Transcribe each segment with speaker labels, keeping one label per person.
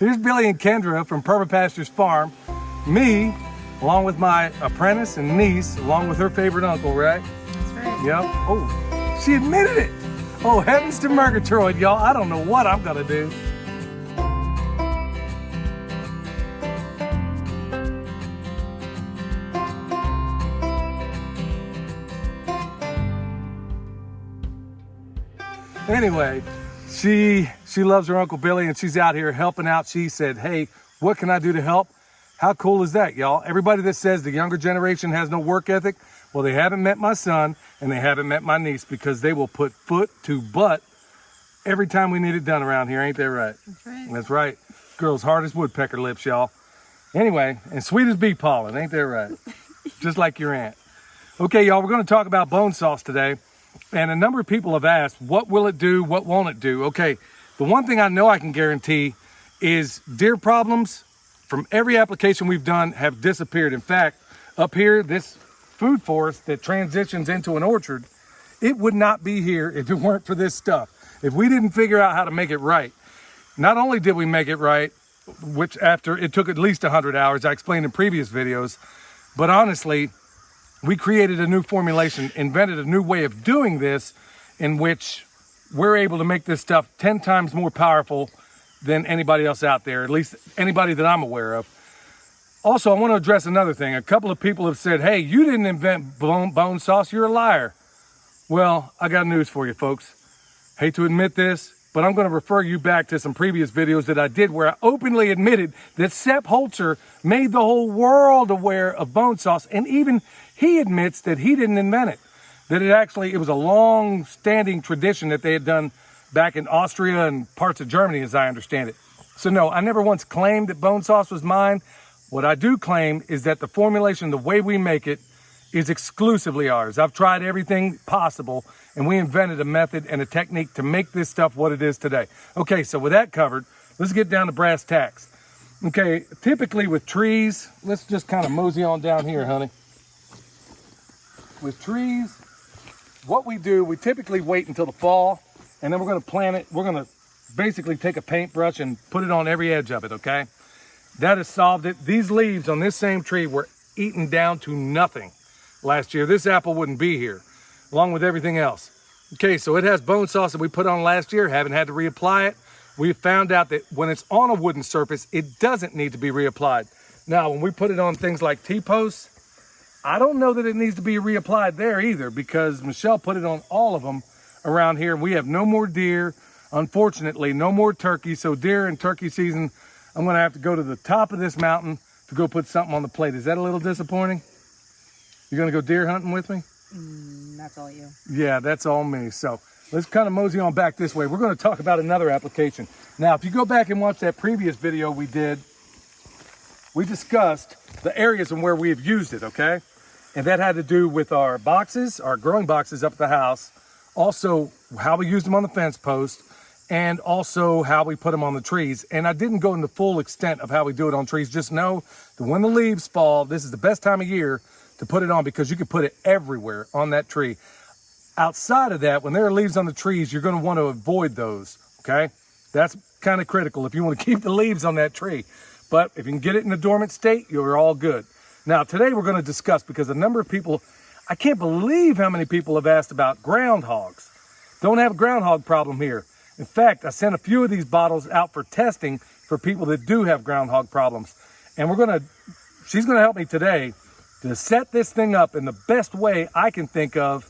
Speaker 1: Here's Billy and Kendra from Pastures Farm. Me, along with my apprentice and niece, along with her favorite uncle, right?
Speaker 2: That's right.
Speaker 1: Yep. Oh, she admitted it. Oh, heavens to Murgatroyd, y'all. I don't know what I'm gonna do. Anyway, she loves her Uncle Billy and she's out here helping out. She said, hey, what can I do to help? How cool is that, y'all? Everybody that says the younger generation has no work ethic, well, they haven't met my son and they haven't met my niece, because they will put foot to butt every time we need it done around here. Ain't that right?
Speaker 2: That's right.
Speaker 1: That's right. Girl's hard as woodpecker lips, y'all. Anyway, and sweet as bee pollen. Ain't that right? Just like your aunt. Okay, y'all, we're going to talk about bone sauce today. And a number of people have asked, what will it do? What won't it do? Okay, the one thing I know I can guarantee is deer problems from every application we've done have disappeared. In fact, up here, this food forest that transitions into an orchard, it would not be here if it weren't for this stuff. If we didn't figure out how to make it right. Not only did we make it right, which after it took at least 100 hours, I explained in previous videos, but honestly, we created a new formulation, invented a new way of doing this in which we're able to make this stuff 10 times more powerful than anybody else out there, at least anybody that I'm aware of. Also, I want to address another thing. A couple of people have said, hey, you didn't invent bone sauce, you're a liar. Well, I got news for you, folks. Hate to admit this, but I'm going to refer you back to some previous videos that I did where I openly admitted that Sepp Holzer made the whole world aware of bone sauce, and even he admits that he didn't invent it, that it was a long-standing tradition that they had done back in Austria and parts of Germany, as I understand it. So no, I never once claimed that bone sauce was mine. What I do claim is that the formulation, the way we make it, is exclusively ours. I've tried everything possible, and we invented a method and a technique to make this stuff what it is today. Okay, so with that covered, let's get down to brass tacks. Okay, typically with trees, let's just kind of mosey on down here, honey. With trees, what we do, we typically wait until the fall, and then we're going to plant it. We're going to basically take a paintbrush and put it on every edge of it, okay? That has solved it. These leaves on this same tree were eaten down to nothing last year. This apple wouldn't be here, along with everything else. Okay, so it has bone sauce that we put on last year, haven't had to reapply it. We found out that when it's on a wooden surface, it doesn't need to be reapplied. Now, when we put it on things like T-posts, I don't know that it needs to be reapplied there either, because Michelle put it on all of them around here. We have no more deer, unfortunately, no more turkey. So deer and turkey season, I'm going to have to go to the top of this mountain to go put something on the plate. Is that a little disappointing? You're going to go deer hunting with me?
Speaker 2: That's all you.
Speaker 1: Yeah, that's all me. So let's kind of mosey on back this way. We're going to talk about another application. Now, if you go back and watch that previous video we did, we discussed the areas and where we have used it, okay? And that had to do with our boxes, our growing boxes up at the house, also how we used them on the fence post, and also how we put them on the trees. And I didn't go into full extent of how we do it on trees. Just know that when the leaves fall, this is the best time of year to put it on, because you can put it everywhere on that tree. Outside of that, when there are leaves on the trees, you're going to want to avoid those, okay? That's kind of critical if you want to keep the leaves on that tree. But if you can get it in a dormant state, you're all good. Now, today we're going to discuss, because a number of people, I can't believe how many people have asked about groundhogs. Don't have a groundhog problem here. In fact, I sent a few of these bottles out for testing for people that do have groundhog problems. And she's going to help me today to set this thing up in the best way I can think of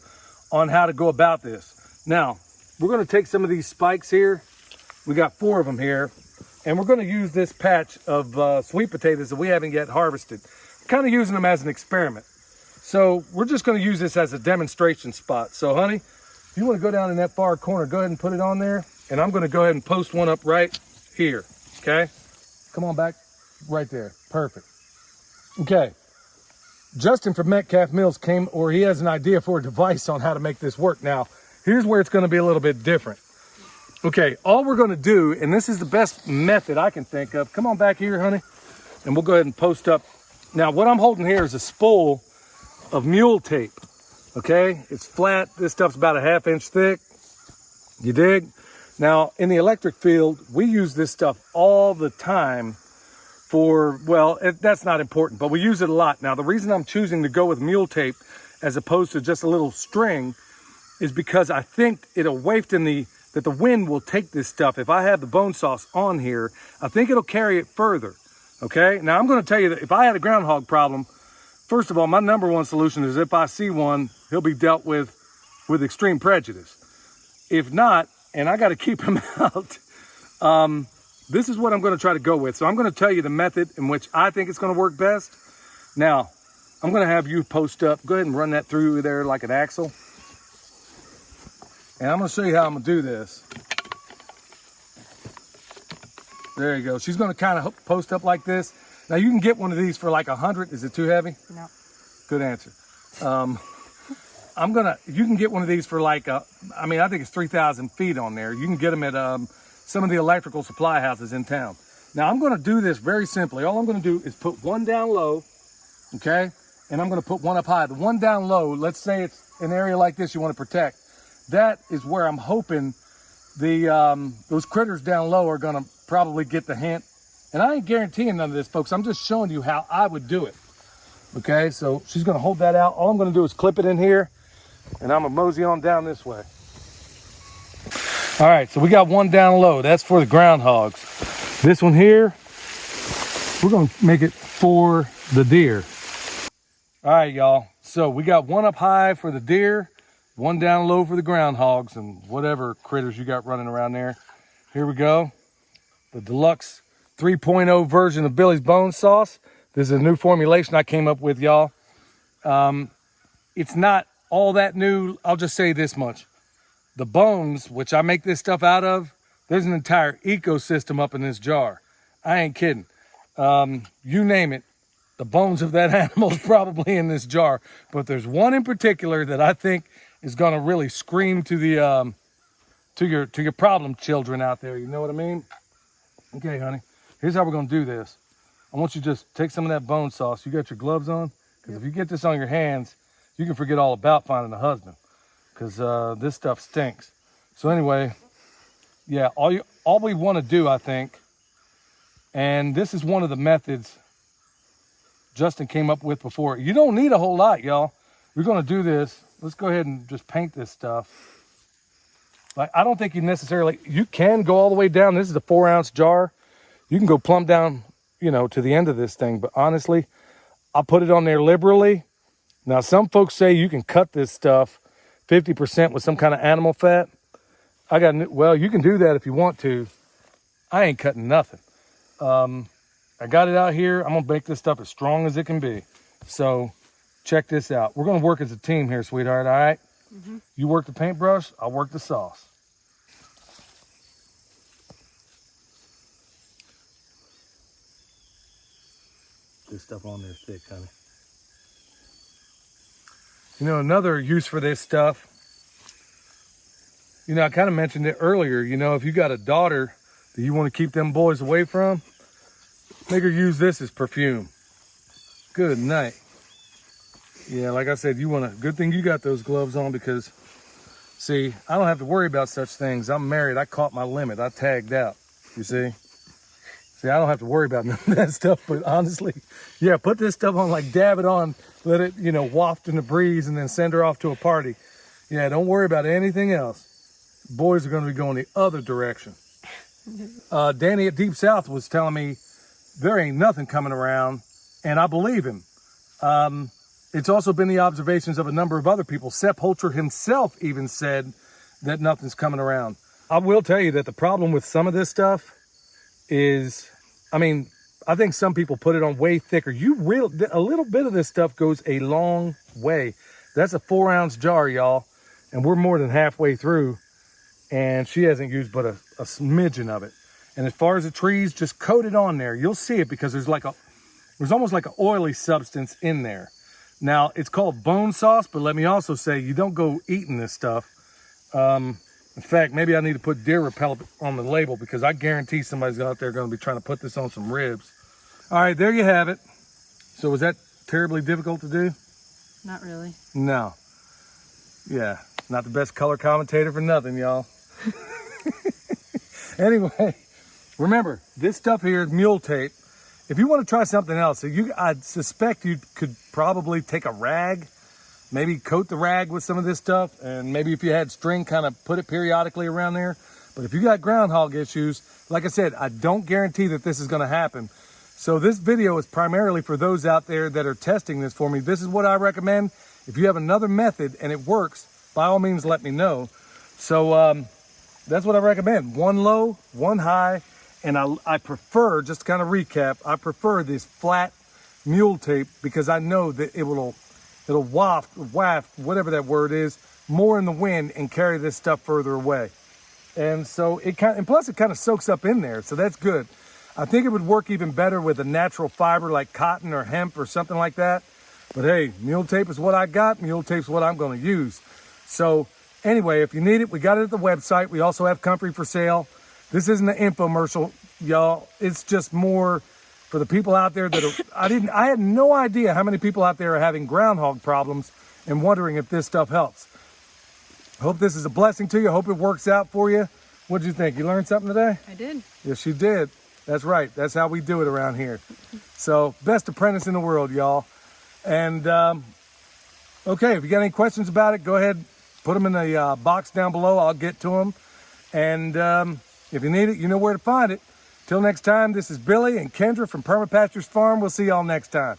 Speaker 1: on how to go about this. Now, we're going to take some of these spikes here. We got 4 of them here. And we're going to use this patch of sweet potatoes that we haven't yet harvested. Kind of using them as an experiment. So we're just going to use this as a demonstration spot. So honey, if you want to go down in that far corner, go ahead and put it on there. And I'm going to go ahead and post one up right here. Okay. Come on back right there. Perfect. Okay. Justin from Metcalf Mills he has an idea for a device on how to make this work. Now, here's where it's going to be a little bit different. Okay. All we're going to do, and this is the best method I can think of. Come on back here, honey. And we'll go ahead and post up. Now, what I'm holding here is a spool of mule tape, okay? It's flat. This stuff's about a 1/2 inch thick. You dig? Now, in the electric field, we use this stuff all the time for, well, that's not important, but we use it a lot. Now, the reason I'm choosing to go with mule tape as opposed to just a little string is because I think it'll waft in that the wind will take this stuff. If I have the bone sauce on here, I think it'll carry it further, okay? Now, I'm gonna tell you that if I had a groundhog problem, first of all, my number one solution is if I see one, he'll be dealt with extreme prejudice. If not, and I gotta keep him out, this is what I'm gonna try to go with. So I'm gonna tell you the method in which I think it's gonna work best. Now, I'm gonna have you post up. Go ahead and run that through there like an axle. And I'm gonna show you how I'm gonna do this. There you go. She's gonna kind of post up like this. Now you can get one of these for like 100. Is it too heavy?
Speaker 2: No.
Speaker 1: Good answer. You can get one of these for like, I think it's 3,000 feet on there. You can get them at some of the electrical supply houses in town. Now I'm gonna do this very simply. All I'm gonna do is put one down low, okay? And I'm gonna put one up high. The one down low, let's say it's an area like this you wanna protect. That is where I'm hoping those critters down low are gonna probably get the hint. And I ain't guaranteeing none of this, folks. I'm just showing you how I would do it. Okay, so she's gonna hold that out. All I'm gonna do is clip it in here, and I'm gonna mosey on down this way. All right, so we got one down low. That's for the groundhogs. This one here, we're gonna make it for the deer. All right, y'all. So we got one up high for the deer, one down low for the groundhogs and whatever critters you got running around there. Here we go. The deluxe 3.0 version of Billy's Bone Sauce. This is a new formulation I came up with, y'all. It's not all that new. I'll just say this much. The bones, which I make this stuff out of, there's an entire ecosystem up in this jar. I ain't kidding. You name it. The bones of that animal is probably in this jar. But there's one in particular that I think is gonna really scream to the to your problem children out there. You know what I mean? Okay, honey. Here's how we're gonna do this. I want you to just take some of that bone sauce. You got your gloves on? Because if you get this on your hands, you can forget all about finding a husband. Because this stuff stinks. So anyway, yeah, all we want to do, I think, and this is one of the methods Justin came up with before. You don't need a whole lot, y'all. We're gonna do this. Let's go ahead and just paint this stuff. Like, I don't think you can go all the way down. This is a 4-ounce jar. You can go plumb down, to the end of this thing. But honestly, I'll put it on there liberally. Now, some folks say you can cut this stuff 50% with some kind of animal fat. Well, you can do that if you want to. I ain't cutting nothing. I got it out here. I'm gonna make this stuff as strong as it can be. So check this out. We're gonna work as a team here, sweetheart, all right? Mm-hmm. You work the paintbrush, I'll work the sauce. This stuff on there thick, honey. Another use for this stuff, I kind of mentioned it earlier, if you got a daughter that you want to keep them boys away from, make her use this as perfume. Good night. Yeah, like I said, good thing you got those gloves on because, see, I don't have to worry about such things. I'm married. I caught my limit. I tagged out, you see? See, I don't have to worry about none of that stuff, but honestly, yeah, put this stuff on, like dab it on, let it, waft in the breeze and then send her off to a party. Yeah, don't worry about anything else. Boys are going to be going the other direction. Danny at Deep South was telling me there ain't nothing coming around, and I believe him. It's also been the observations of a number of other people. Sepp Holter himself even said that nothing's coming around. I will tell you that the problem with some of this stuff is, I think some people put it on way thicker. A little bit of this stuff goes a long way. That's a 4-ounce jar, y'all, and we're more than halfway through, and she hasn't used but a smidgen of it. And as far as the trees, just coat it on there. You'll see it because there's almost like an oily substance in there. Now, it's called bone sauce, but let me also say, you don't go eating this stuff. In fact, maybe I need to put deer repellent on the label because I guarantee somebody's out there going to be trying to put this on some ribs. All right, there you have it. So was that terribly difficult to do?
Speaker 2: Not really.
Speaker 1: No. Yeah, not the best color commentator for nothing, y'all. Anyway, remember, this stuff here is mule tape. If you want to try something else, I suspect you could probably take a rag, maybe coat the rag with some of this stuff, and maybe if you had string, kind of put it periodically around there. But if you got groundhog issues, like I said, I don't guarantee that this is going to happen. So this video is primarily for those out there that are testing this for me. This is what I recommend. If you have another method and it works, by all means, let me know. So that's what I recommend. One low, one high, and I prefer, just to kind of recap, I prefer this flat mule tape because I know that it'll waft, whatever that word is, more in the wind and carry this stuff further away. And so and plus it kind of soaks up in there, so that's good. I think it would work even better with a natural fiber like cotton or hemp or something like that. But hey, mule tape is what I got. Mule tape's what I'm going to use. So anyway, if you need it, we got it at the website. We also have comfrey for sale. This isn't an infomercial, y'all. It's just more for the people out there that are, I had no idea how many people out there are having groundhog problems and wondering if this stuff helps. Hope this is a blessing to you. Hope it works out for you. What did you think? You learned something today?
Speaker 2: I did.
Speaker 1: Yes, you did. That's right. That's how we do it around here. So, best apprentice in the world, y'all. And, okay, if you got any questions about it, go ahead, put them in the box down below. I'll get to them. And if you need it, you know where to find it. Till next time, this is Billy and Kendra from Permapastures Farm. We'll see y'all next time.